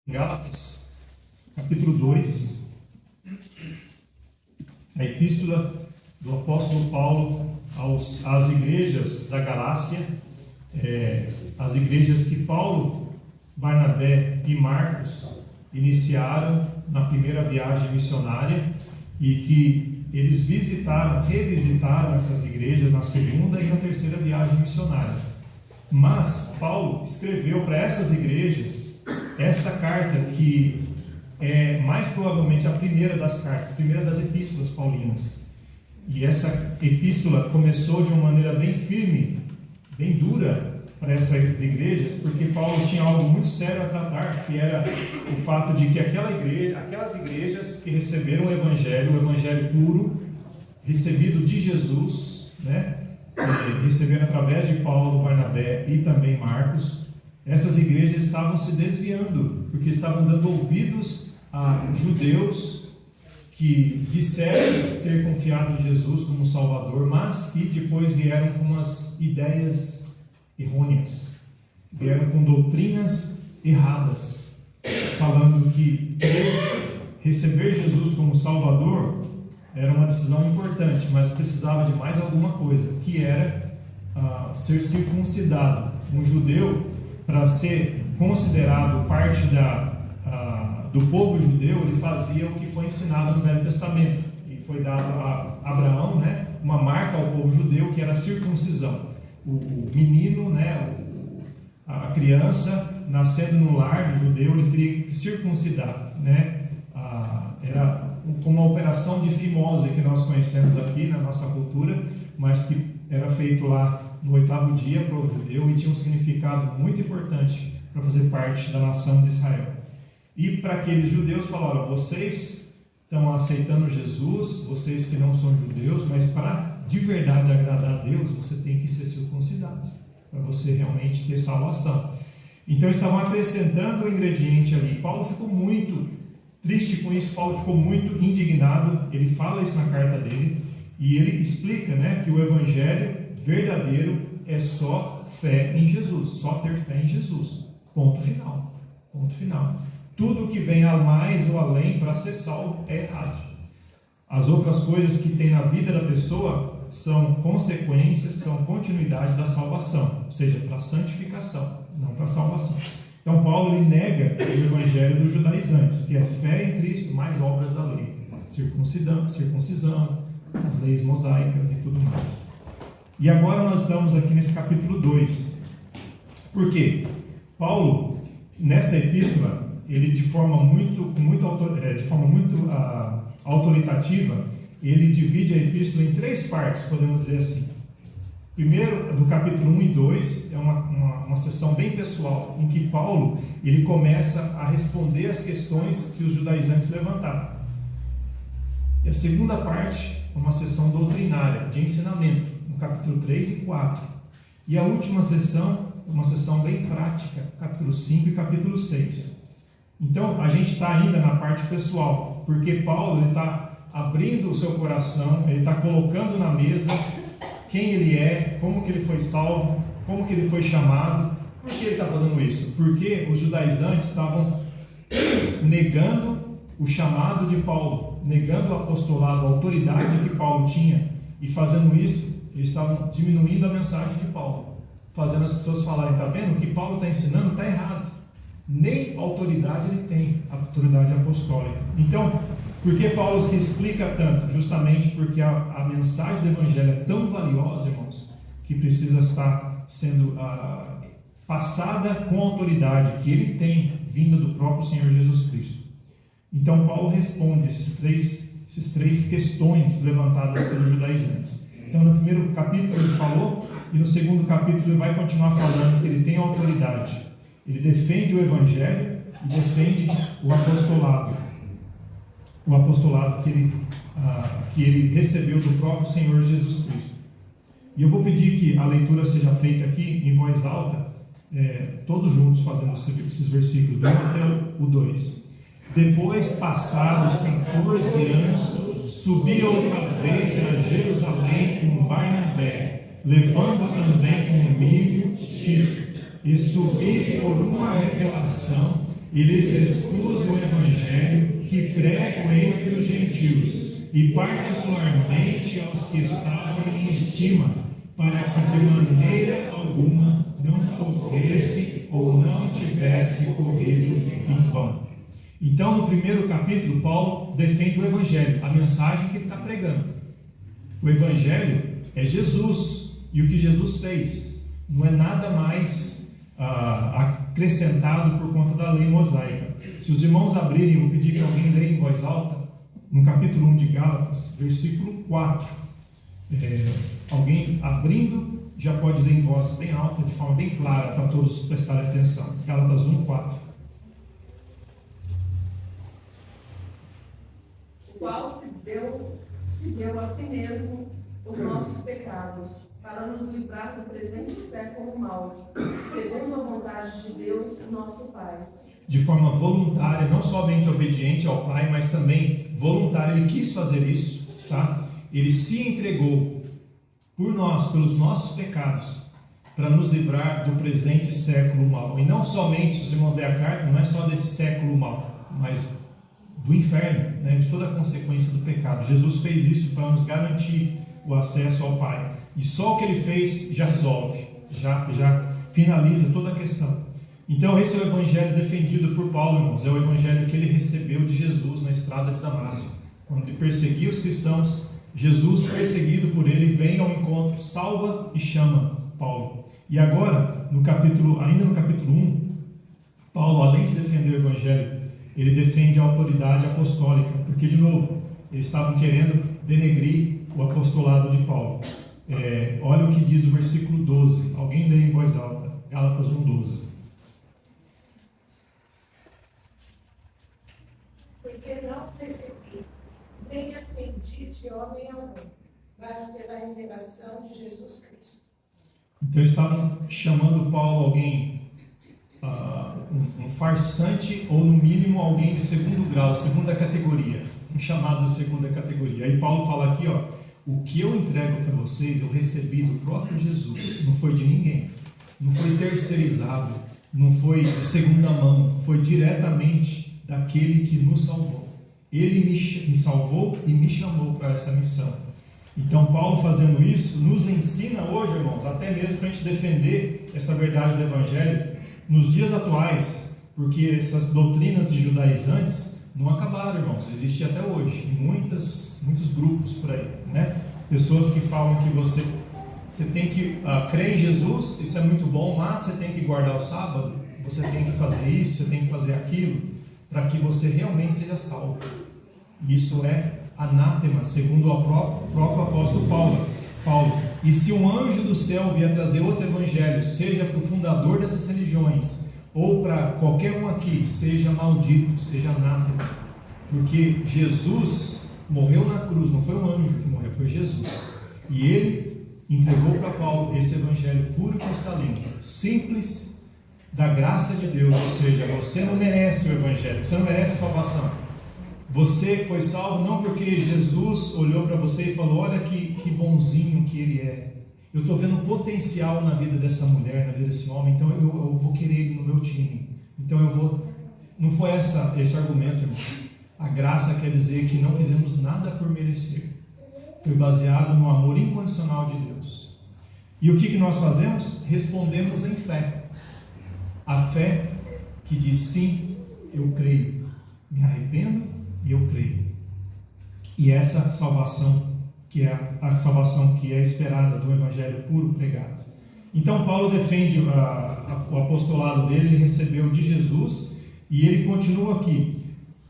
Gálatas, capítulo 2, a epístola do apóstolo Paulo às igrejas da Galácia, as igrejas que Paulo, Barnabé e Marcos iniciaram na primeira viagem missionária e que eles revisitaram essas igrejas na segunda e na terceira viagem missionárias. Mas Paulo escreveu para essas igrejas esta carta, que é mais provavelmente a primeira das cartas, a primeira das epístolas paulinas. E essa epístola começou de uma maneira bem firme, bem dura para essas igrejas, porque Paulo tinha algo muito sério a tratar, que era o fato de que aquelas igrejas que receberam o evangelho puro, recebido de Jesus, receberam através de Paulo, Barnabé e também Marcos, essas igrejas estavam se desviando, porque estavam dando ouvidos a judeus que disseram ter confiado em Jesus como Salvador, mas que depois vieram com umas ideias errôneas, vieram com doutrinas erradas, falando que receber Jesus como Salvador era uma decisão importante, mas precisava de mais alguma coisa, que era ser circuncidado. Um judeu, para ser considerado parte do povo judeu, ele fazia o que foi ensinado no Velho Testamento, e foi dado a Abraão, uma marca ao povo judeu, que era a circuncisão. O menino, a criança, nascendo no lar de judeu, eles teriam que circuncidar, era como uma operação de fimose que nós conhecemos aqui na nossa cultura, mas que era feito lá no 8º dia para o judeu e tinha um significado muito importante para fazer parte da nação de Israel. E para aqueles judeus falaram: vocês estão aceitando Jesus, vocês que não são judeus, mas para de verdade agradar a Deus, você tem que ser circuncidado, para você realmente ter salvação. Então estavam acrescentando o ingrediente ali. Paulo ficou muito triste com isso, Paulo ficou muito indignado, ele fala isso na carta dele, e ele explica que o evangelho verdadeiro é só fé em Jesus, só ter fé em Jesus, ponto final, ponto final. Tudo que vem a mais ou além para ser salvo é errado. As outras coisas que tem na vida da pessoa são consequências, são continuidade da salvação, ou seja, para a santificação, não para a salvação. Então Paulo ele nega o evangelho dos judaizantes, que é fé em Cristo mais obras da lei, circuncisão, as leis mosaicas e tudo mais. E agora nós estamos aqui nesse capítulo 2. Por quê? Paulo, nessa epístola, ele de forma muito autoritativa, ele divide a epístola em 3 partes, podemos dizer assim. Primeiro, no capítulo 1 e 2, é uma sessão bem pessoal, em que Paulo ele começa a responder as questões que os judaizantes levantaram. E a segunda parte é uma sessão doutrinária, de ensinamento, no capítulo 3 e 4. E a última sessão é uma sessão bem prática, capítulo 5 e capítulo 6. Então, a gente está ainda na parte pessoal, porque Paulo está abrindo o seu coração, ele está colocando na mesa quem ele é, como que ele foi salvo, como que ele foi chamado. Por que ele está fazendo isso? Porque os judaizantes estavam negando o chamado de Paulo, negando o apostolado, a autoridade que Paulo tinha, e fazendo isso, eles estavam diminuindo a mensagem de Paulo, fazendo as pessoas falarem: está vendo? O que Paulo está ensinando está errado, nem autoridade ele tem, autoridade apostólica. Então, por que Paulo se explica tanto? Justamente porque a mensagem do evangelho é tão valiosa, irmãos, que precisa estar sendo passada com a autoridade que ele tem, vinda do próprio Senhor Jesus Cristo. Então Paulo responde essas três questões levantadas pelos judaizantes. Então no primeiro capítulo ele falou, e no segundo capítulo ele vai continuar falando que ele tem autoridade. Ele defende o evangelho e defende o apostolado que ele recebeu do próprio Senhor Jesus Cristo. E eu vou pedir que a leitura seja feita aqui em voz alta, todos juntos fazendo esses versículos, do 1 até o 2. Depois, passados 14 anos, subi outra vez a Jerusalém com Barnabé, levando também comigo Tito, e subi por uma revelação e lhes expus o evangelho que prego entre os gentios, e particularmente aos que estavam em estima, para que de maneira alguma não corresse ou não tivesse corrido em vão. Então, no primeiro capítulo, Paulo defende o evangelho, a mensagem que ele está pregando. O evangelho é Jesus e o que Jesus fez. Não é nada mais acrescentado por conta da lei mosaica. Se os irmãos abrirem, eu vou pedir que alguém leia em voz alta, no capítulo 1 de Gálatas, versículo 4. Alguém abrindo, já pode ler em voz bem alta, de forma bem clara, para todos prestarem atenção. Gálatas 1, 4. O qual se deu a si mesmo por nossos pecados, para nos livrar do presente século mau, segundo a vontade de Deus, nosso Pai. De forma voluntária, não somente obediente ao Pai, mas também voluntária. Ele quis fazer isso, tá? Ele se entregou por nós, pelos nossos pecados, para nos livrar do presente século mau. E não somente, se os irmãos lerem a carta, não é só desse século mau, mas do inferno, né? De toda a consequência do pecado. Jesus fez isso para nos garantir o acesso ao Pai. E só o que ele fez já resolve, já finaliza toda a questão. Então esse é o evangelho defendido por Paulo, irmãos. É o evangelho que ele recebeu de Jesus na estrada de Damasco. Quando ele perseguia os cristãos, Jesus, perseguido por ele, vem ao encontro, salva e chama Paulo. E agora, ainda no capítulo 1, Paulo, além de defender o evangelho, ele defende a autoridade apostólica, porque, de novo, eles estavam querendo denegrir o apostolado de Paulo. Olha o que diz o versículo 12. Alguém lê em voz alta. Gálatas 1:12. Porque não recebi, nem aprendi de homem algum, mas pela revelação de Jesus Cristo. Então eles estavam chamando Paulo alguém, um farsante, ou no mínimo alguém de segundo grau, segunda categoria, um chamado de segunda categoria. Aí Paulo fala aqui, o que eu entrego para vocês eu recebi do próprio Jesus, não foi de ninguém, não foi terceirizado, não foi de segunda mão, foi diretamente daquele que nos salvou. Ele me salvou e me chamou para essa missão. Então Paulo, fazendo isso, nos ensina hoje, irmãos, até mesmo para a gente defender essa verdade do evangelho nos dias atuais, porque essas doutrinas de judaizantes não acabaram, irmãos, existe até hoje, muitos grupos por aí, né? Pessoas que falam que você tem que crer em Jesus, isso é muito bom, mas você tem que guardar o sábado, você tem que fazer isso, você tem que fazer aquilo, para que você realmente seja salvo. Isso é anátema, segundo o próprio apóstolo Paulo. E se um anjo do céu vier trazer outro evangelho, seja para o fundador dessas religiões, ou para qualquer um aqui, seja maldito, seja anátema, porque Jesus morreu na cruz, não foi um anjo que morreu, foi Jesus, e ele entregou para Paulo esse evangelho puro e cristalino, simples, da graça de Deus. Ou seja, você não merece o evangelho, você não merece a salvação, você foi salvo não porque Jesus olhou para você e falou, olha que bonzinho que ele é, eu estou vendo potencial na vida dessa mulher, na vida desse homem, então eu vou querer ele no meu time. Então eu vou... Não foi esse argumento, irmão. A graça quer dizer que não fizemos nada por merecer. Foi baseado no amor incondicional de Deus. E o que nós fazemos? Respondemos em fé. A fé que diz sim, eu creio. Me arrependo e eu creio. E essa salvação que é a salvação que é esperada do evangelho puro pregado. Então Paulo defende o apostolado dele, ele recebeu de Jesus e ele continua aqui.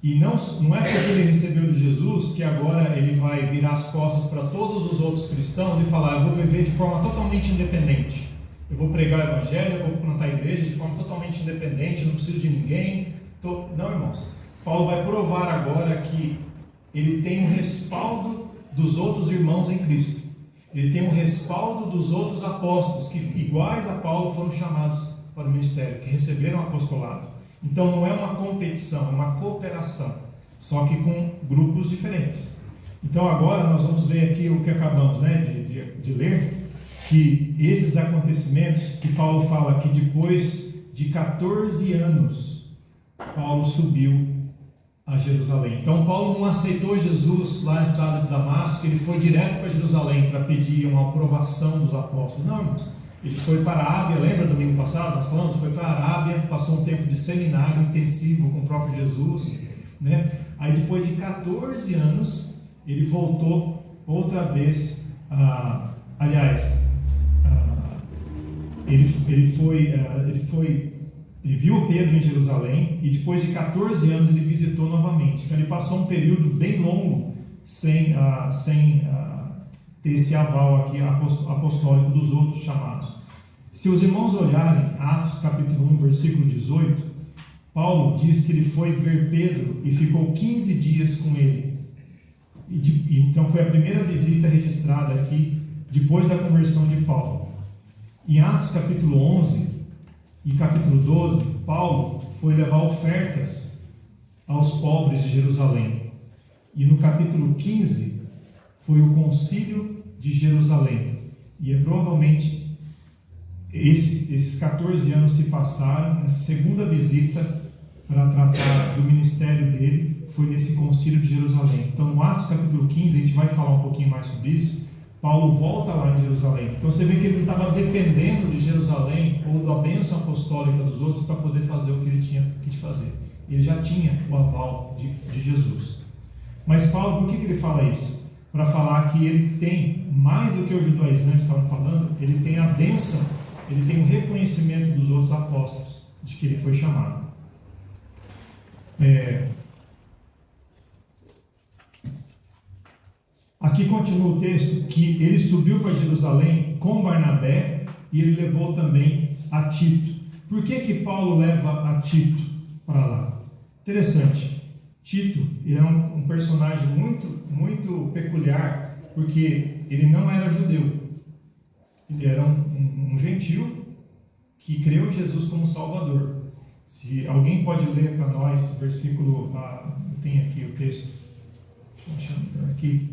E não é porque ele recebeu de Jesus que agora ele vai virar as costas para todos os outros cristãos e falar, eu vou viver de forma totalmente independente. Eu vou pregar o evangelho, eu vou plantar a igreja de forma totalmente independente, não preciso de ninguém. Não, irmãos. Paulo vai provar agora que ele tem um respaldo dos outros irmãos em Cristo. Ele tem um respaldo dos outros apóstolos que, iguais a Paulo, foram chamados para o ministério, que receberam o apostolado. Então não é uma competição, é uma cooperação, só que com grupos diferentes. Então agora nós vamos ver aqui o que acabamos, né, de ler, que esses acontecimentos que Paulo fala que depois de 14 anos Paulo subiu a Jerusalém. Então Paulo não aceitou Jesus lá na estrada de Damasco, ele foi direto para Jerusalém para pedir uma aprovação dos apóstolos. Não, irmãos. Ele foi para a Arábia, lembra do domingo passado? Nós falamos, foi para a Arábia, passou um tempo de seminário intensivo com o próprio Jesus, né? Aí depois de 14 anos, ele voltou outra vez, ele viu Pedro em Jerusalém e depois de 14 anos ele visitou novamente. Então ele passou um período bem longo sem ter esse aval aqui apostólico dos outros chamados. Se os irmãos olharem Atos capítulo 1, versículo 18, Paulo diz que ele foi ver Pedro e ficou 15 dias com ele. Então foi a primeira visita registrada aqui depois da conversão de Paulo. Em Atos capítulo 11 e capítulo 12, Paulo foi levar ofertas aos pobres de Jerusalém. E no capítulo 15 foi o concílio de Jerusalém. E provavelmente esses 14 anos se passaram, na segunda visita para tratar do ministério dele, foi nesse concílio de Jerusalém. Então no Atos capítulo 15, a gente vai falar um pouquinho mais sobre isso, Paulo volta lá em Jerusalém. Então você vê que ele não estava dependendo de Jerusalém ou da bênção apostólica dos outros para poder fazer o que ele tinha que fazer. Ele já tinha o aval de Jesus. Mas Paulo, por que ele fala isso? Para falar que ele tem, mais do que os judaizantes estavam falando, ele tem a bênção, ele tem o reconhecimento dos outros apóstolos, de que ele foi chamado. Aqui continua o texto, que ele subiu para Jerusalém com Barnabé e ele levou também a Tito. Por que Paulo leva a Tito para lá? Interessante. Tito é um personagem muito peculiar, porque ele não era judeu. Ele era um gentil que creu em Jesus como Salvador. Se alguém pode ler para nós o versículo, eu tenho aqui o texto, deixa eu achar aqui.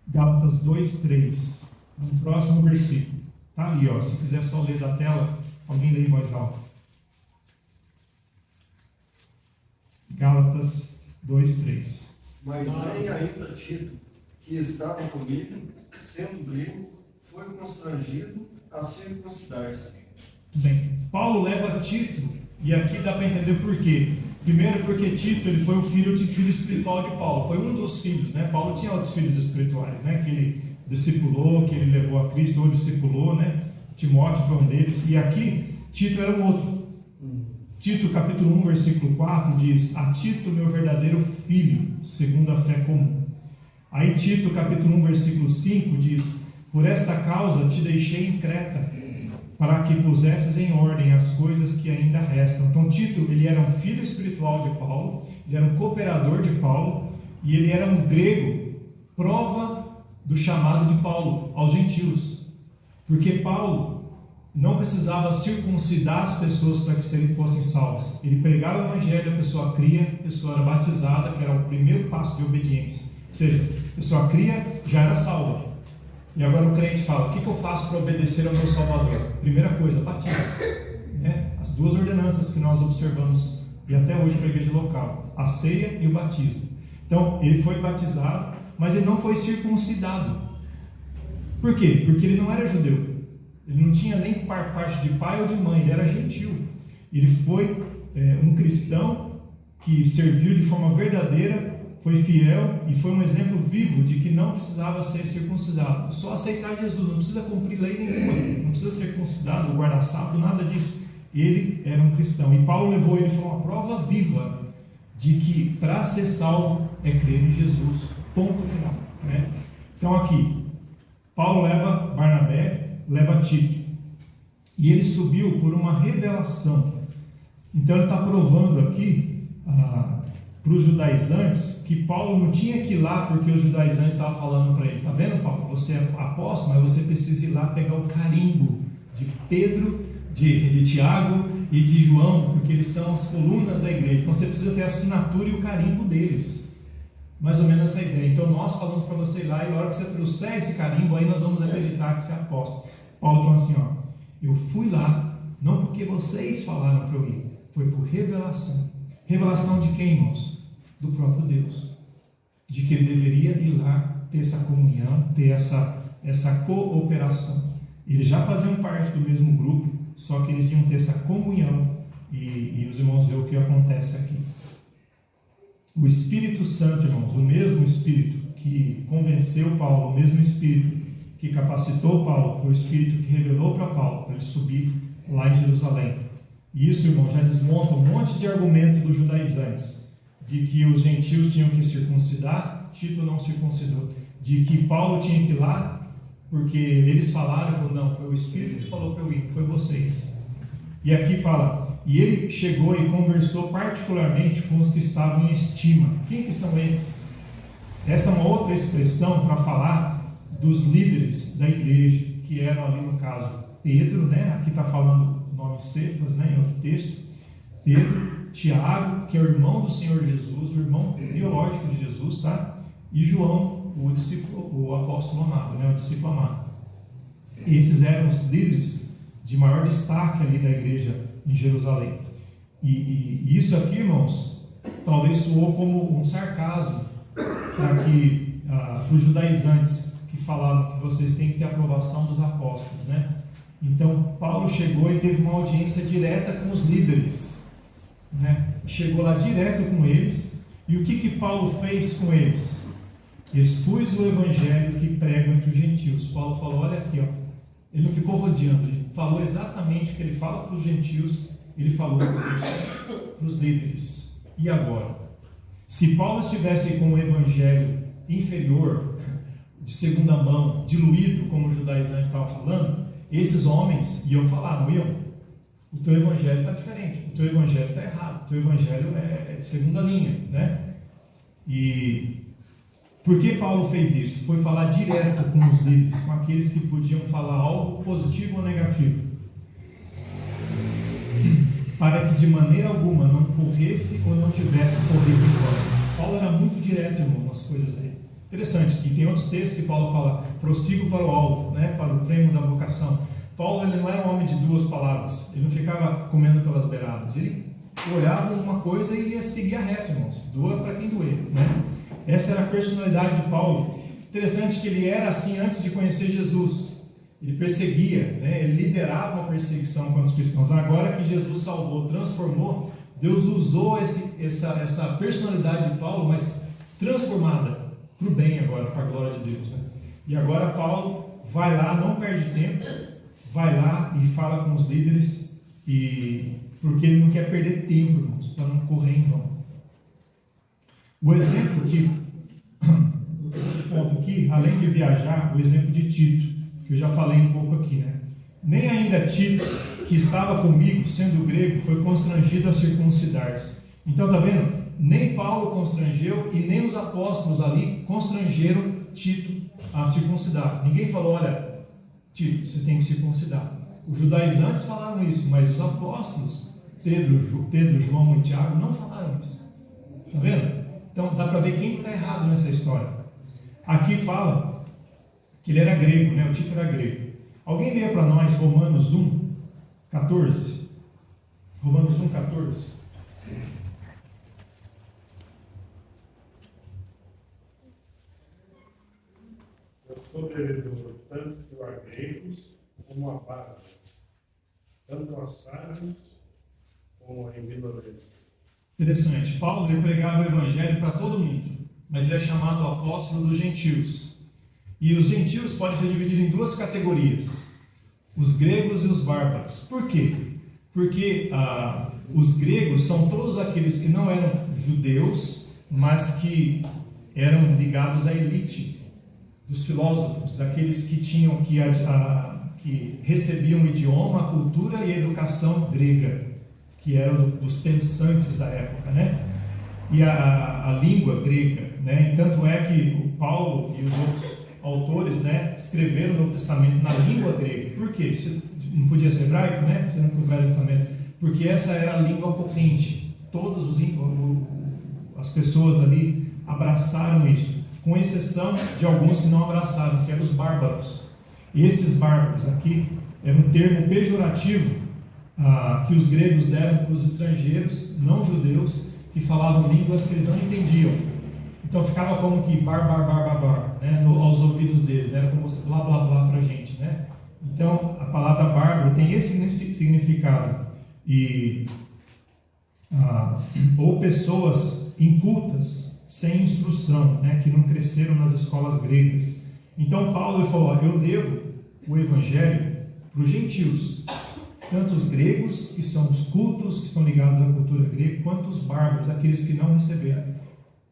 Gálatas 2:3, no próximo versículo. Está ali, ó. Se quiser só ler da tela, alguém lê em voz alta. Gálatas 2:3. Mas nem ainda Tito, que estava comigo, sendo grego, foi constrangido a circuncidar-se. Bem, Paulo leva Tito, e aqui dá para entender por quê. Primeiro, porque Tito ele foi o filho espiritual de Paulo, foi um dos filhos, né? Paulo tinha outros filhos espirituais, né? Que ele discipulou, que ele levou a Cristo, ou discipulou, né? Timóteo foi um deles, e aqui Tito era um outro. Tito capítulo 1, versículo 4 diz: a Tito, meu verdadeiro filho, segundo a fé comum. Aí Tito capítulo 1, versículo 5 diz: por esta causa te deixei em Creta, para que pusesses em ordem as coisas que ainda restam. Então Tito, ele era um filho espiritual de Paulo, ele era um cooperador de Paulo, e ele era um grego, prova do chamado de Paulo aos gentios. Porque Paulo não precisava circuncidar as pessoas para que fossem salvas. Ele pregava o evangelho, a pessoa cria, a pessoa era batizada, que era o primeiro passo de obediência. Ou seja, a pessoa cria, já era salva. E agora o crente fala: o que eu faço para obedecer ao meu Salvador? Primeira coisa, batismo. Né? As duas ordenanças que nós observamos, e até hoje para a igreja local: a ceia e o batismo. Então, ele foi batizado, mas ele não foi circuncidado. Por quê? Porque ele não era judeu. Ele não tinha nem parte de pai ou de mãe, ele era gentil. Ele foi um cristão que serviu de forma verdadeira, foi fiel e foi um exemplo vivo de que não precisava ser circuncidado. Só aceitar Jesus, não precisa cumprir lei nenhuma, não precisa ser circuncidado, guardar sábado, nada disso. Ele era um cristão. E Paulo levou ele para uma prova viva de que para ser salvo é crer em Jesus. Ponto final. Né? Então aqui, Paulo leva Barnabé, leva Tito. E ele subiu por uma revelação. Então ele está provando aqui para os judaizantes que Paulo não tinha que ir lá porque os judaizantes estavam falando para ele: está vendo, Paulo, você é apóstolo, mas você precisa ir lá pegar o carimbo de Pedro, de Tiago e de João, porque eles são as colunas da igreja. Então você precisa ter a assinatura e o carimbo deles. Mais ou menos essa ideia. Então nós falamos para você ir lá, e a hora que você trouxer esse carimbo, aí nós vamos acreditar que você é apóstolo. Paulo falou assim, ó, eu fui lá, não porque vocês falaram para eu ir, foi por revelação. Revelação de quem, irmãos? Do próprio Deus. De que ele deveria ir lá, ter essa comunhão, ter essa cooperação. Eles já faziam parte do mesmo grupo, só que eles tinham que ter essa comunhão, e os irmãos veem o que acontece aqui. O Espírito Santo, irmãos, o mesmo Espírito que convenceu Paulo, o mesmo Espírito que capacitou Paulo, foi o Espírito que revelou para Paulo, para ele subir lá em Jerusalém. E isso, irmão, já desmonta um monte de argumento dos judaizantes, de que os gentios tinham que circuncidar, Tito não circuncidou, de que Paulo tinha que ir lá, porque eles falaram, falou, não, foi o Espírito que falou para eu ir, foi vocês. E aqui fala, e ele chegou e conversou particularmente com os que estavam em estima. Quem que são esses? Essa é uma outra expressão para falar dos líderes da igreja, que eram ali no caso Pedro, né? Aqui está falando o nome Cefas, né? Em outro texto, Pedro, Tiago, que é o irmão do Senhor Jesus, o irmão biológico de Jesus, tá? E João, o discípulo, o apóstolo amado, né? O discípulo amado. Esses eram os líderes de maior destaque ali da igreja em Jerusalém. E isso aqui, irmãos, talvez soou como um sarcasmo para os judaizantes que falavam que vocês têm que ter a aprovação dos apóstolos, né? Então Paulo chegou e teve uma audiência direta com os líderes, né? Chegou lá direto com eles. E o que Paulo fez com eles? Expus o evangelho que prego entre os gentios. Paulo falou, olha aqui, ó. Ele não ficou rodeando, ele falou exatamente o que ele fala para os gentios, ele falou para os líderes. E agora? Se Paulo estivesse com um evangelho inferior, de segunda mão, diluído, como os judaizantes estavam falando, esses homens iam falar, não iam? O teu evangelho está diferente, o teu evangelho está errado, o teu evangelho é de segunda linha, né? E por que Paulo fez isso? Foi falar direto com os líderes, com aqueles que podiam falar algo positivo ou negativo, para que de maneira alguma não corresse ou não tivesse corrido embora. Paulo era muito direto, irmão, nas coisas dele. Interessante que tem outros textos que Paulo fala, prossigo para o alvo, né, para o prêmio da vocação. Paulo, ele não era um homem de duas palavras, ele não ficava comendo pelas beiradas, ele olhava uma coisa e ia seguir a reta, irmãos, doa para quem doer, né? Essa era a personalidade de Paulo. Interessante que ele era assim antes de conhecer Jesus. Ele perseguia, né? Ele liderava uma perseguição contra os cristãos. Agora que Jesus salvou, transformou, Deus usou essa personalidade de Paulo, mas transformada para o bem agora, para a glória de Deus, né? E agora Paulo vai lá, não perde tempo, vai lá e fala com os líderes, porque ele não quer perder tempo, irmãos, para não correr em vão. O exemplo ponto aqui, além de viajar, o exemplo de Tito, que eu já falei um pouco aqui, né? Nem ainda Tito, que estava comigo, sendo grego, foi constrangido a circuncidar-se. Então, tá vendo? Nem Paulo constrangeu e nem os apóstolos ali constrangeram Tito a circuncidar. Ninguém falou, olha, Tito, você tem que circuncidar. Os judaizantes falaram isso, mas os apóstolos, Pedro, João e Tiago, não falaram isso. Tá vendo? Então dá para ver quem está errado nessa história. Aqui fala que ele era grego, né? O Tito era grego. Alguém lê para nós Romanos 1, 14? Romanos 1, 14. Eu sou devedor tanto a gregos como a bárbaros, tanto a sábios como a ignorantes. Interessante. Paulo ele pregava o evangelho para todo mundo, mas ele é chamado apóstolo dos gentios. E os gentios podem ser divididos em duas categorias: os gregos e os bárbaros. Por quê? Porque os gregos são todos aqueles que não eram judeus, mas que eram ligados à elite dos filósofos, daqueles que tinham que recebiam o idioma, a cultura e a educação grega, que eram dos pensantes da época, né? E a língua grega, né? E tanto é que o Paulo e os outros autores, né, escreveram o Novo Testamento na língua grega. Por quê? Não podia ser hebraico, né? Você não podia o Velho Testamento, porque essa era a língua corrente. As pessoas ali abraçaram isso, com exceção de alguns que não abraçaram, que eram os bárbaros. E esses bárbaros aqui era um termo pejorativo que os gregos deram para os estrangeiros, não judeus, que falavam línguas que eles não entendiam. Então ficava como que bar, né, aos ouvidos deles, né? Era como se blá blá blá para a gente, né? Então a palavra bárbaro tem esse significado. Ou pessoas incultas, sem instrução, né, que não cresceram nas escolas gregas. Então Paulo falou: eu devo o evangelho para os gentios, tanto os gregos, que são os cultos, que estão ligados à cultura grega, quanto os bárbaros, aqueles que não receberam.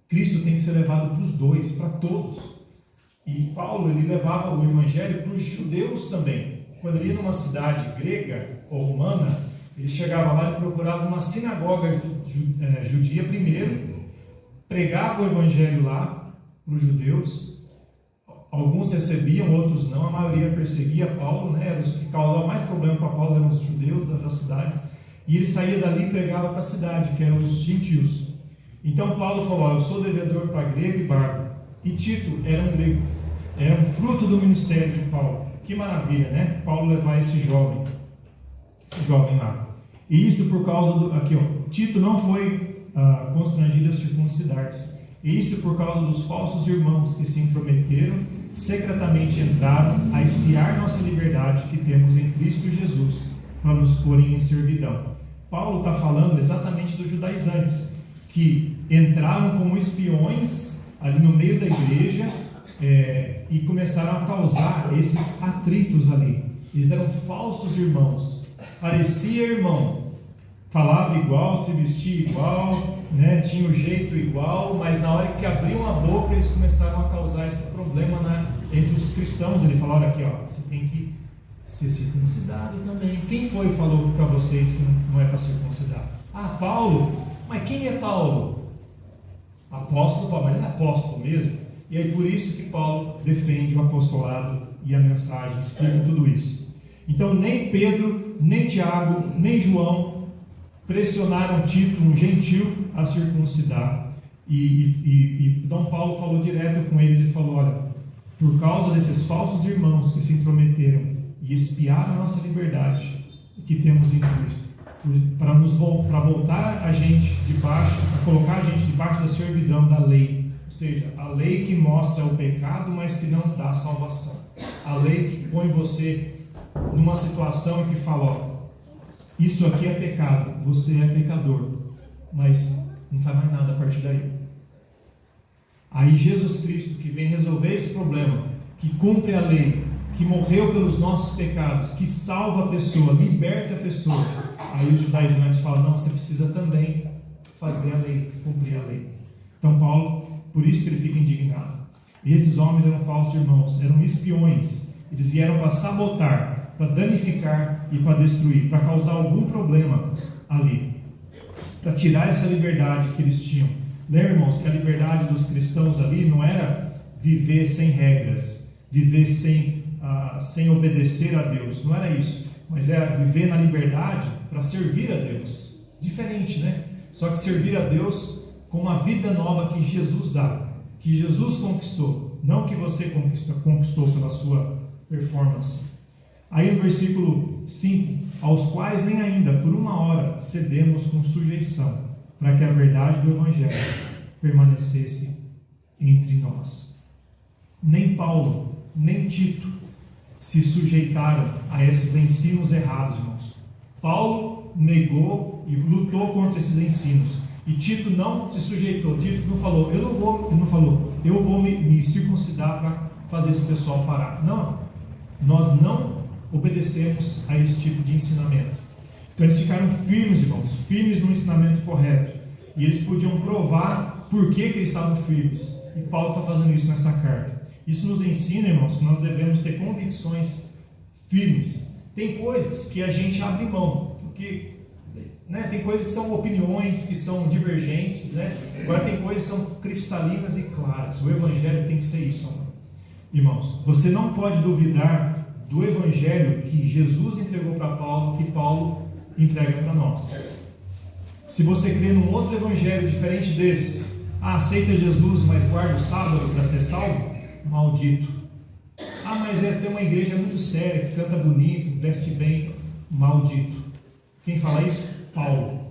Cristo tem que ser levado para os dois, para todos. E Paulo, ele levava o evangelho para os judeus também. Quando ele ia numa cidade grega ou romana, ele chegava lá e procurava uma sinagoga judia primeiro, pregava o evangelho lá para os judeus. Alguns recebiam, outros não. A maioria perseguia Paulo, né? Os que causavam mais problema para Paulo eram os judeus das cidades. E ele saía dali e pregava para a cidade, que eram os gentios. Então Paulo falou: eu sou devedor para grego e bárbaro. E Tito era um grego, era um fruto do ministério de Paulo. Que maravilha, né? Paulo levar esse jovem lá. E isto por causa Tito não foi constrangido a circuncidar-se. E isto por causa dos falsos irmãos que se intrometeram, secretamente entraram a espiar nossa liberdade que temos em Cristo Jesus, para nos porem em servidão. Paulo está falando exatamente dos judaizantes, que entraram como espiões ali no meio da igreja e começaram a causar esses atritos ali. Eles eram falsos irmãos, parecia irmão, falava igual, se vestia igual, né? Tinha o jeito igual, mas na hora que abriam a boca eles começaram a causar esse problema entre os cristãos. Ele falou: olha aqui, você tem que ser circuncidado também. Quem foi e falou para vocês que não é para circuncidar? Paulo. Mas quem é Paulo? Apóstolo Paulo, mas ele é apóstolo mesmo? E aí por isso que Paulo defende o apostolado e a mensagem, explica tudo isso. Então nem Pedro, nem Tiago, nem João pressionaram Tito, um gentil, a circuncidar. E Dom Paulo falou direto com eles e falou: olha, por causa desses falsos irmãos que se intrometeram e espiaram a nossa liberdade que temos em Cristo, para voltar a gente debaixo, a colocar a gente debaixo da servidão da lei, ou seja, a lei que mostra o pecado, mas que não dá salvação, a lei que põe você numa situação em que fala: isso aqui é pecado, você é pecador, mas não faz mais nada a partir daí. Aí Jesus Cristo, que vem resolver esse problema, que cumpre a lei, que morreu pelos nossos pecados, que salva a pessoa, liberta a pessoa. Aí os judaizantes falam: não, você precisa também fazer a lei, cumprir a lei. Então Paulo, por isso que ele fica indignado. E esses homens eram falsos irmãos, eram espiões. Eles vieram para sabotar, para danificar e para destruir, para causar algum problema ali, para tirar essa liberdade que eles tinham. Lembra, irmãos, que a liberdade dos cristãos ali não era viver sem regras, viver sem obedecer a Deus, não era isso, mas era viver na liberdade para servir a Deus. Diferente, né? Só que servir a Deus com uma vida nova que Jesus dá, que Jesus conquistou, não que você conquistou pela sua performance. Aí no versículo 5: aos quais nem ainda por uma hora cedemos com sujeição, para que a verdade do Evangelho permanecesse entre nós. Nem Paulo, nem Tito se sujeitaram a esses ensinos errados, irmãos. Paulo negou e lutou contra esses ensinos, e Tito não se sujeitou. Tito não falou: eu vou me circuncidar para fazer esse pessoal parar. Não, nós não obedecemos a esse tipo de ensinamento. Então eles ficaram firmes, irmãos, firmes no ensinamento correto, e eles podiam provar por que eles estavam firmes. E Paulo está fazendo isso nessa carta. Isso nos ensina, irmãos, que nós devemos ter convicções firmes. Tem coisas que a gente abre mão, porque tem coisas que são opiniões, que são divergentes, Agora tem coisas que são cristalinas e claras. O Evangelho tem que ser isso, irmãos. Você não pode duvidar do Evangelho que Jesus entregou para Paulo, que Paulo entrega para nós. Se você crê num outro Evangelho diferente desse, aceita Jesus, mas guarda o sábado para ser salvo, maldito. Mas mas tem uma igreja muito séria, que canta bonito, veste bem, maldito. Quem fala isso? Paulo.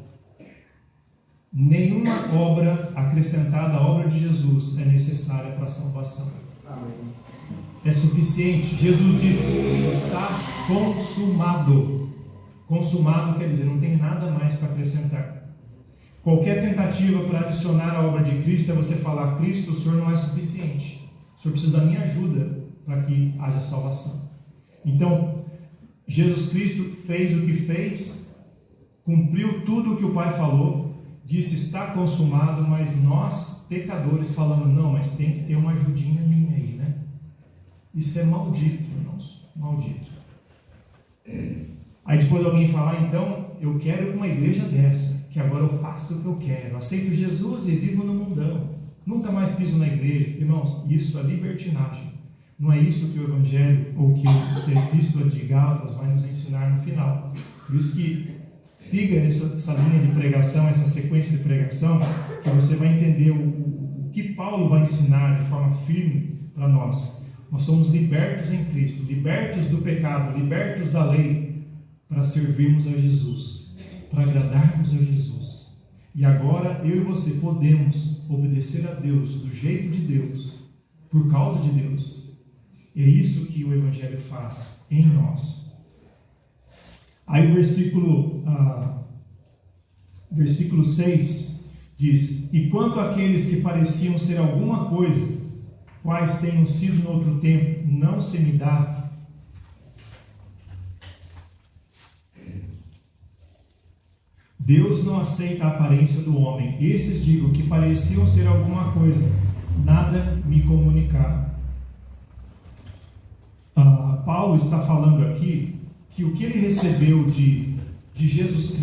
Nenhuma obra acrescentada à obra de Jesus é necessária para a salvação. Amém. É suficiente. Jesus disse: está consumado. Consumado quer dizer, não tem nada mais para acrescentar. Qualquer tentativa para adicionar a obra de Cristo é você falar: Cristo, o Senhor não é suficiente. O Senhor precisa da minha ajuda para que haja salvação. Então, Jesus Cristo fez o que fez, cumpriu tudo o que o Pai falou, disse: está consumado, mas nós, pecadores, falando: não, mas tem que ter uma ajudinha minha aí, né? Isso é maldito, irmãos, maldito. Aí depois alguém fala: então, eu quero uma igreja dessa, que agora eu faço o que eu quero, aceito Jesus e vivo no mundão, nunca mais piso na igreja. Irmãos, isso é libertinagem. Não é isso que o Evangelho, ou que a Epístola de Gálatas vai nos ensinar no final. Por isso que siga essa linha de pregação, essa sequência de pregação, que você vai entender o que Paulo vai ensinar de forma firme para nós. Nós somos libertos em Cristo, libertos do pecado, libertos da lei, para servirmos a Jesus, para agradarmos a Jesus. E agora eu e você podemos obedecer a Deus do jeito de Deus, por causa de Deus. É isso que o Evangelho faz em nós. Aí o versículo 6 diz: e quanto àqueles que pareciam ser alguma coisa, quais tenham sido no outro tempo, não se me dá. Deus não aceita a aparência do homem. Esses, digo, que pareciam ser alguma coisa, nada me comunicaram. Paulo está falando aqui que o que ele recebeu de Jesus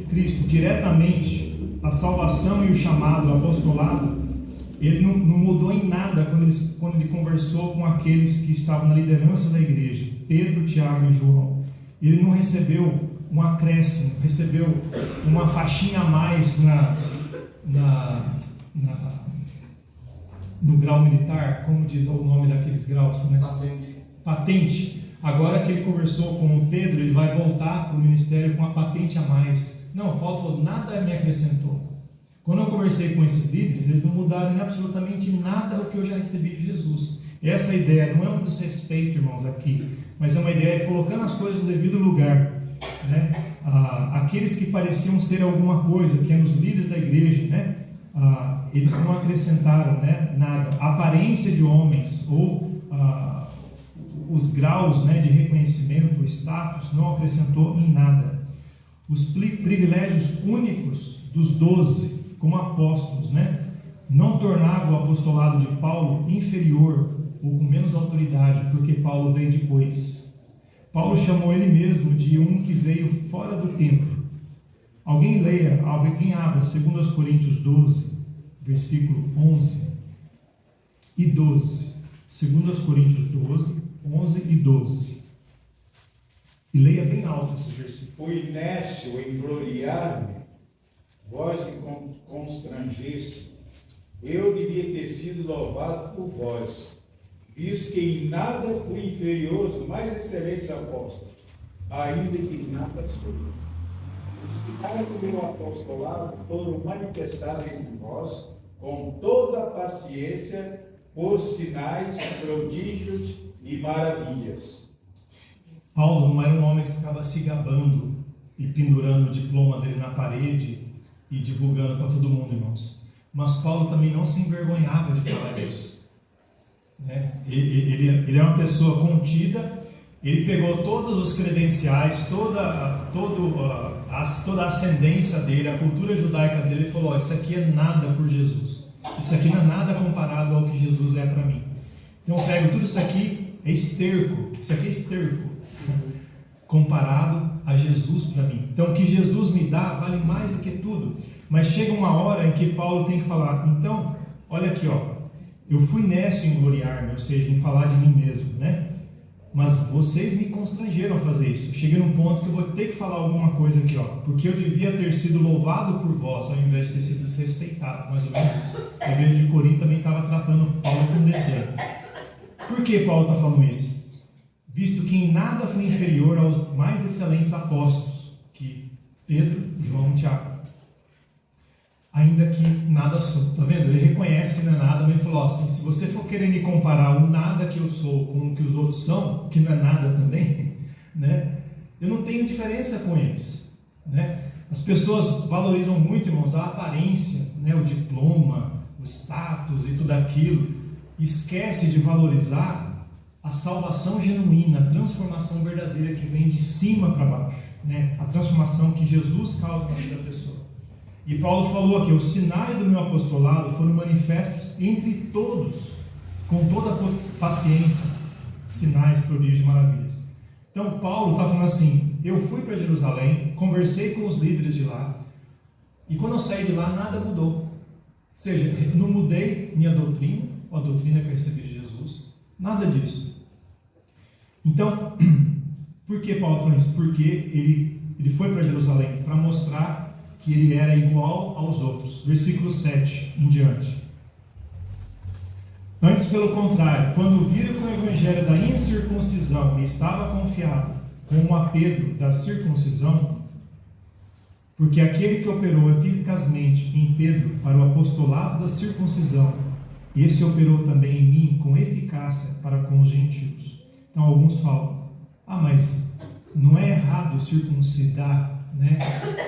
Cristo diretamente, a salvação e o chamado, o apostolado, ele não mudou em nada quando ele conversou com aqueles que estavam na liderança da igreja, Pedro, Tiago e João. Ele não recebeu um acréscimo, recebeu uma faixinha a mais no grau militar, como diz o nome daqueles graus? Patente. Agora que ele conversou com o Pedro, ele vai voltar para o ministério com a patente a mais. Não, Paulo falou: nada me acrescentou. Quando eu conversei com esses líderes, eles não mudaram em absolutamente nada o que eu já recebi de Jesus. Essa ideia não é um desrespeito, irmãos, aqui, mas é uma ideia de colocando as coisas no devido lugar. Né? Aqueles que pareciam ser alguma coisa, que eram os líderes da igreja, né? Eles não acrescentaram, né, nada. A aparência de homens ou os graus, né, de reconhecimento, o status, não acrescentou em nada. Os privilégios únicos dos 12 como apóstolos, né, não tornavam o apostolado de Paulo inferior ou com menos autoridade, porque Paulo veio depois. Paulo chamou ele mesmo de um que veio fora do tempo. Alguém abra 2 Coríntios 12, versículo 11 e 12. 2 Coríntios 12, 11 e 12. E leia bem alto esse versículo. Fui nécio em gloriar-me, vós me constrangeste. Eu devia ter sido louvado por vós, visto que em nada fui inferior aos mais excelentes apóstolos, ainda que nada sou. Os sinais do meu apostolado foram manifestados entre vós com toda a paciência, por sinais, prodígios e maravilhas. Paulo não era um homem que ficava se gabando e pendurando o diploma dele na parede e divulgando para todo mundo, irmãos. Mas Paulo também não se envergonhava de falar disso. Né? Ele é uma pessoa contida. Ele pegou todos os credenciais, toda a ascendência dele, a cultura judaica dele, e falou: isso aqui é nada por Jesus. Isso aqui não é nada comparado ao que Jesus é para mim. Então eu pego tudo isso aqui, é esterco. Isso aqui é esterco comparado a Jesus para mim. Então o que Jesus me dá vale mais do que tudo. Mas chega uma hora em que Paulo tem que falar: então, olha aqui, ó, eu fui nécio em gloriar-me, ou seja, em falar de mim mesmo, né? Mas vocês me constrangeram a fazer isso. Cheguei num ponto que eu vou ter que falar alguma coisa aqui, ó, porque eu devia ter sido louvado por vós, ao invés de ter sido desrespeitado, mais ou menos isso. A igreja de Corinto também estava tratando Paulo com desdém. Por que Paulo está falando isso? visto que em nada fui inferior aos mais excelentes apóstolos, que Pedro, João e Tiago. Ainda que nada sou. Está vendo? Ele reconhece que não é nada, mas ele falou assim, se você for querer me comparar o nada que eu sou com o que os outros são, que não é nada também, né? Eu não tenho diferença com eles, né? As pessoas valorizam muito, irmãos, a aparência, né? O diploma, o status e tudo aquilo. Esquece de valorizar a salvação genuína, a transformação verdadeira que vem de cima para baixo, né? A transformação que Jesus causa na vida da pessoa. E Paulo falou aqui, os sinais do meu apostolado foram manifestos entre todos, com toda paciência, sinais, prodígios e maravilhas. Então Paulo está falando assim, eu fui para Jerusalém, conversei com os líderes de lá, e quando eu saí de lá nada mudou. Ou seja, eu não mudei minha doutrina, a doutrina que eu recebi de Jesus, nada disso. Então, por que Paulo falou isso? Porque ele foi para Jerusalém para mostrar que ele era igual aos outros. Versículo 7 em diante. Antes, pelo contrário, quando viram que o evangelho da incircuncisão me estava confiado, como a Pedro da circuncisão, porque aquele que operou eficazmente em Pedro para o apostolado da circuncisão, esse operou também em mim com eficácia para com os gentios. Então alguns falam, mas não é errado circuncidar, né,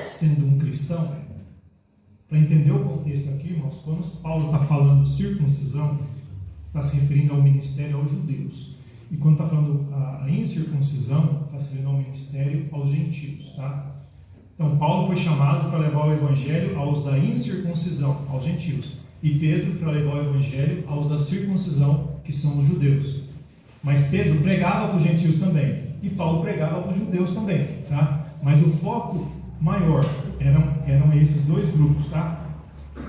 sendo um cristão? Para entender o contexto aqui, irmãos, quando Paulo está falando circuncisão, está se referindo ao ministério aos judeus. E quando está falando a incircuncisão, está se referindo ao ministério aos gentios. Tá? Então Paulo foi chamado para levar o evangelho aos da incircuncisão, aos gentios. E Pedro para levar o evangelho aos da circuncisão, que são os judeus. Mas Pedro pregava para os gentios também. E Paulo pregava para os judeus também. Tá? Mas o foco maior eram esses dois grupos, tá?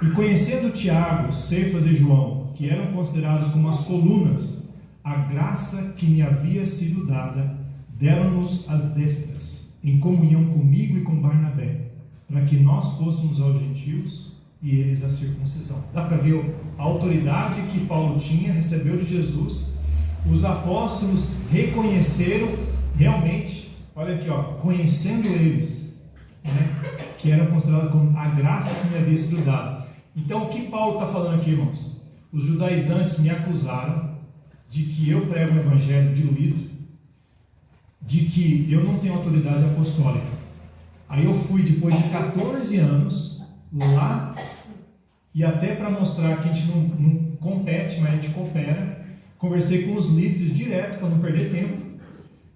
E conhecendo Tiago, Cefas e João, que eram considerados como as colunas, a graça que me havia sido dada, deram-nos as destras, em comunhão comigo e com Barnabé, para que nós fôssemos aos gentios e eles a circuncisão. Dá para ver a autoridade que Paulo tinha, recebeu de Jesus. Os apóstolos reconheceram realmente, olha aqui, conhecendo eles, né, que eram considerados como a graça que me havia sido dada. Então o que Paulo está falando aqui, irmãos? Os judaizantes me acusaram de que eu prego o evangelho diluído, de que eu não tenho autoridade apostólica. Aí eu fui, depois de 14 anos, lá, e até para mostrar que a gente não compete, mas a gente coopera, conversei com os líderes direto, para não perder tempo,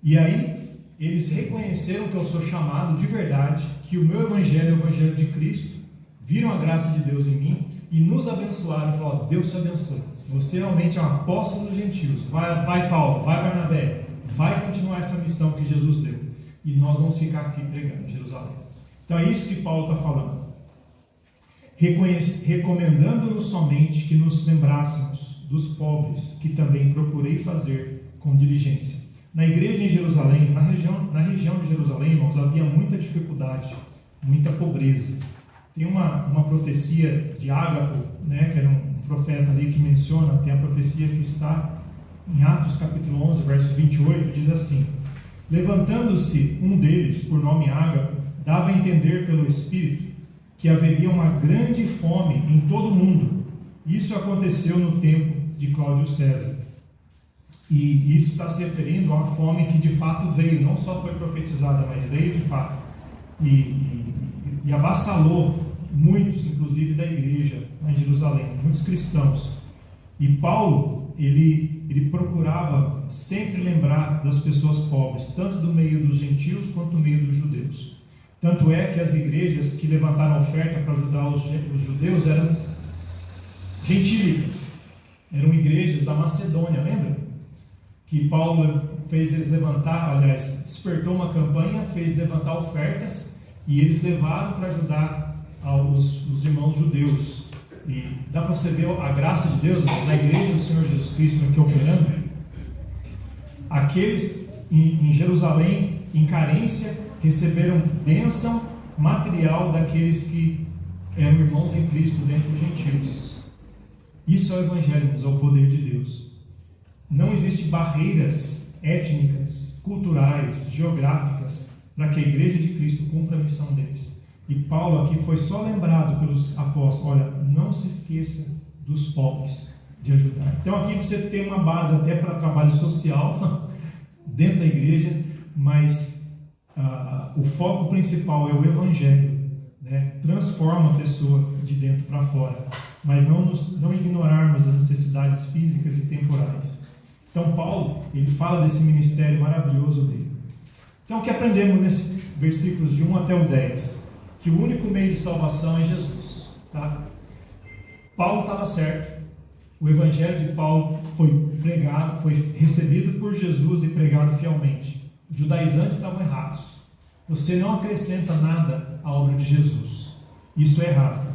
e aí eles reconheceram que eu sou chamado de verdade, que o meu evangelho é o evangelho de Cristo, viram a graça de Deus em mim, e nos abençoaram, e falaram, Deus te abençoe, você realmente é um apóstolo dos gentios, vai Paulo, vai Barnabé, vai continuar essa missão que Jesus deu, e nós vamos ficar aqui pregando em Jerusalém. Então é isso que Paulo está falando, recomendando-nos somente que nos lembrássemos dos pobres, que também procurei fazer com diligência. Na igreja em Jerusalém, na região de Jerusalém, irmãos, havia muita dificuldade, muita pobreza. Tem uma profecia de Ágapo, né, que era um profeta ali que menciona, tem a profecia que está em Atos capítulo 11, verso 28, diz assim: levantando-se um deles, por nome Ágapo, dava a entender pelo Espírito que haveria uma grande fome em todo o mundo. Isso aconteceu no tempo de Cláudio César. E isso está se referindo a uma fome que de fato veio, não só foi profetizada, mas veio de fato. E avassalou muitos, inclusive da igreja em Jerusalém, muitos cristãos. E Paulo, ele procurava sempre lembrar das pessoas pobres, tanto do meio dos gentios quanto do meio dos judeus. Tanto é que as igrejas que levantaram oferta para ajudar os judeus eram gentílicas, eram igrejas da Macedônia, lembra? Que Paulo fez eles levantar, aliás, despertou uma campanha, fez levantar ofertas, e eles levaram para ajudar os irmãos judeus. E dá para você ver a graça de Deus, a igreja do Senhor Jesus Cristo aqui operando. Aqueles em Jerusalém, em carência, receberam bênção material daqueles que eram irmãos em Cristo dentre os gentios. Isso é o Evangelho, é o poder de Deus. Não existem barreiras étnicas, culturais, geográficas, para que a igreja de Cristo cumpra a missão deles. E Paulo aqui foi só lembrado pelos apóstolos: olha, não se esqueça dos pobres, de ajudar. Então aqui você tem uma base até para trabalho social dentro da igreja, mas o foco principal é o evangelho, né? Transforma a pessoa de dentro para fora, mas não ignorarmos as necessidades físicas e temporais. Então Paulo, ele fala desse ministério maravilhoso dele. Então o que aprendemos nesses versículos de 1 até o 10? Que o único meio de salvação é Jesus, tá? Paulo estava certo. O evangelho de Paulo foi pregado, foi recebido por Jesus e pregado fielmente. Os judaizantes estavam errados. Você não acrescenta nada à obra de Jesus. Isso é errado.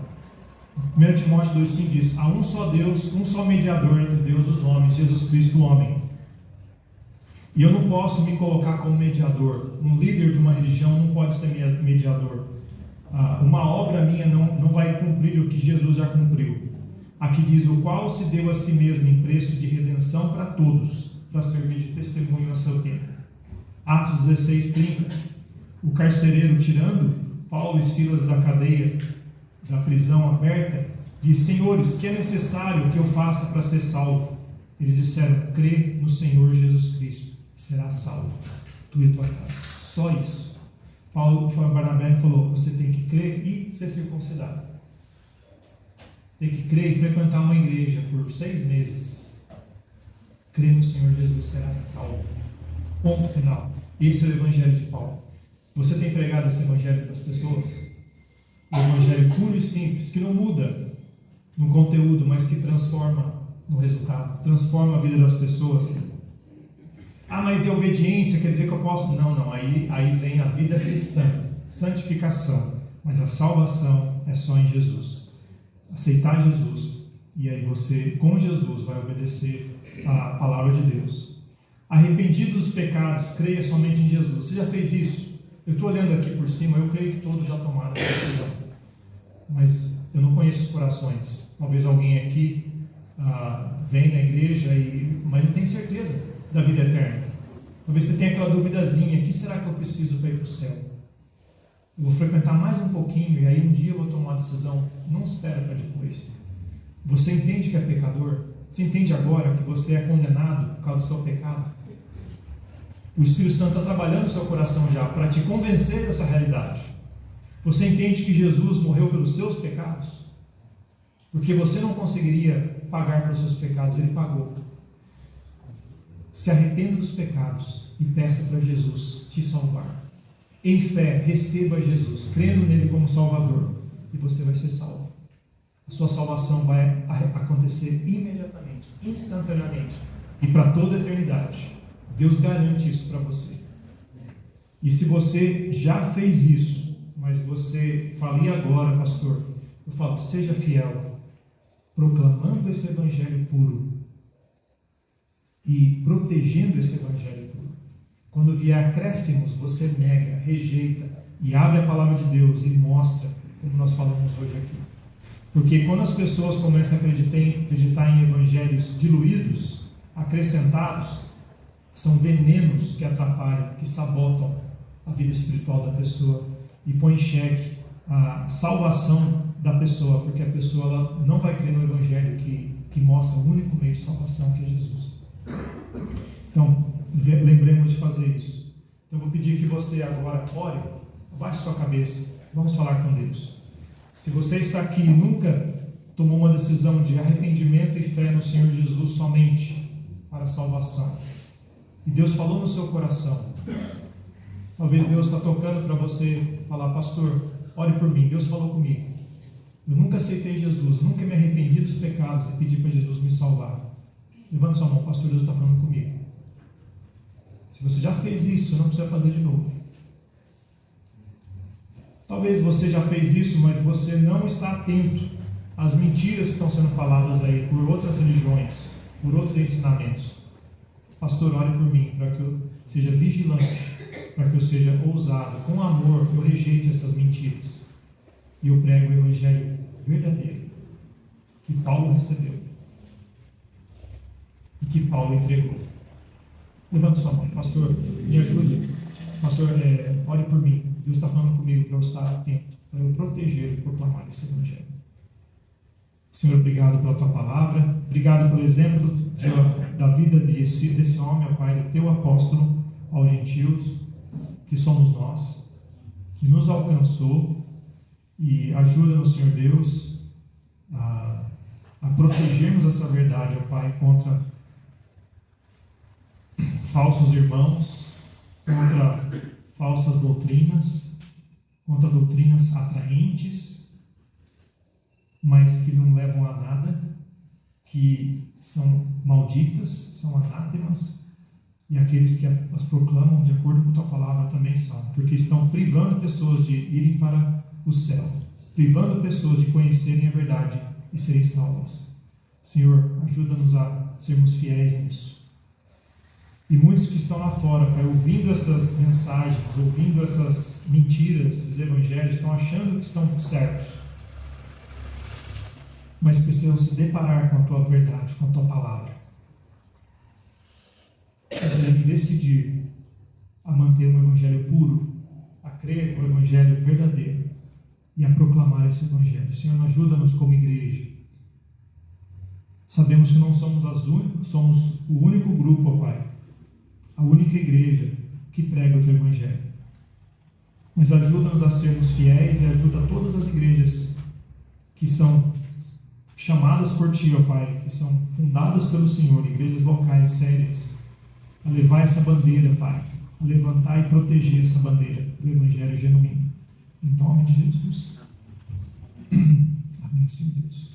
1 Timóteo 2,5 diz: há um só Deus, um só mediador entre Deus e os homens, Jesus Cristo, o homem. E eu não posso me colocar como mediador. Um líder de uma religião não pode ser mediador. Uma obra minha não vai cumprir o que Jesus já cumpriu. Aqui diz: o qual se deu a si mesmo em preço de redenção para todos, para servir de testemunho a seu tempo. Atos 16:30. O carcereiro, tirando Paulo e Silas da cadeia, da prisão aberta, diz: senhores, que é necessário que eu faça para ser salvo? Eles disseram: crê no Senhor Jesus Cristo, e será salvo, tu e tua casa. Só isso. Paulo Barnabé falou: você tem que crer e ser circuncidado. Você tem que crer e frequentar uma igreja por 6 meses. Crê no Senhor Jesus, será salvo. Ponto final. Esse é o evangelho de Paulo. Você tem pregado esse evangelho para as pessoas? Um evangelho puro e simples, que não muda no conteúdo, mas que transforma no resultado, transforma a vida das pessoas. Mas e a obediência quer dizer que eu posso? Não, aí vem a vida cristã, santificação, mas a salvação é só em Jesus. Aceitar Jesus, e aí você, com Jesus, vai obedecer a palavra de Deus. Arrependido dos pecados, creia somente em Jesus. Você já fez isso? Eu estou olhando aqui por cima, eu creio que todos já tomaram essa decisão, mas eu não conheço os corações. Talvez alguém aqui vem na igreja, mas não tem certeza da vida eterna. Talvez você tenha aquela duvidazinha: que será que eu preciso para ir para o céu? Eu vou frequentar mais um pouquinho e aí um dia eu vou tomar uma decisão. Não espera para depois. Você entende que é pecador? Você entende agora que você é condenado por causa do seu pecado? O Espírito Santo está trabalhando no seu coração já para te convencer dessa realidade. Você entende que Jesus morreu pelos seus pecados? Porque você não conseguiria pagar pelos seus pecados, Ele pagou. Se arrependa dos pecados e peça para Jesus te salvar. Em fé, receba Jesus, crendo nele como Salvador, e você vai ser salvo. A sua salvação vai acontecer imediatamente, instantaneamente, e para toda a eternidade. Deus garante isso para você. E se você já fez isso, mas você fala: e agora, pastor? Eu falo: seja fiel, proclamando esse evangelho puro e protegendo esse evangelho puro. Quando vier acréscimos, você nega, rejeita e abre a palavra de Deus e mostra, como nós falamos hoje aqui. Porque quando as pessoas começam a acreditar em evangelhos diluídos, acrescentados, são venenos que atrapalham, que sabotam a vida espiritual da pessoa e põem em xeque a salvação da pessoa, porque a pessoa ela não vai crer no evangelho que mostra o único meio de salvação, que é Jesus. Então, lembremos de fazer isso. Então, eu vou pedir que você agora ore, abaixe sua cabeça, vamos falar com Deus. Se você está aqui e nunca tomou uma decisão de arrependimento e fé no Senhor Jesus somente para a salvação, e Deus falou no seu coração, talvez Deus está tocando para você falar: pastor, ore por mim. Deus falou comigo, eu nunca aceitei Jesus, nunca me arrependi dos pecados e pedi para Jesus me salvar. Levanta sua mão: pastor, Deus está falando comigo. Se você já fez isso, não precisa fazer de novo. Talvez você já fez isso, mas você não está atento às mentiras que estão sendo faladas aí por outras religiões, por outros ensinamentos. Pastor, ore por mim, para que eu seja vigilante, para que eu seja ousado, com amor, eu rejeite essas mentiras e eu prego o evangelho verdadeiro que Paulo recebeu e que Paulo entregou. Levanta sua mão. Pastor, me ajude. Pastor, ore por mim. Deus está falando comigo para eu estar atento, para eu proteger e proclamar esse evangelho. Senhor, obrigado pela tua palavra. Obrigado pelo exemplo da vida desse homem, ó Pai, do teu apóstolo aos gentios, que somos nós, que nos alcançou, e ajuda-nos, Senhor Deus, a protegermos essa verdade, ó Pai, contra falsos irmãos, contra falsas doutrinas, contra doutrinas atraentes, mas que não levam a nada, que são malditas, são anátemas, e aqueles que as proclamam de acordo com a tua palavra também são, porque estão privando pessoas de irem para o céu, privando pessoas de conhecerem a verdade e serem salvas. Senhor, ajuda-nos a sermos fiéis nisso. E muitos que estão lá fora, Pai, ouvindo essas mensagens, ouvindo essas mentiras, esses evangelhos, estão achando que estão certos, mas precisam se deparar com a tua verdade, com a tua palavra, e decidir a manter um evangelho puro, a crer no evangelho verdadeiro e a proclamar esse evangelho. Senhor, ajuda-nos como igreja. Sabemos que não somos somos o único grupo, ó Pai, a única igreja que prega o teu evangelho, mas ajuda-nos a sermos fiéis e ajuda todas as igrejas que são chamadas por Ti, ó Pai, que são fundadas pelo Senhor, igrejas locais sérias, a levar essa bandeira, Pai, a levantar e proteger essa bandeira do Evangelho genuíno. Em nome de Jesus. Amém, Senhor Deus.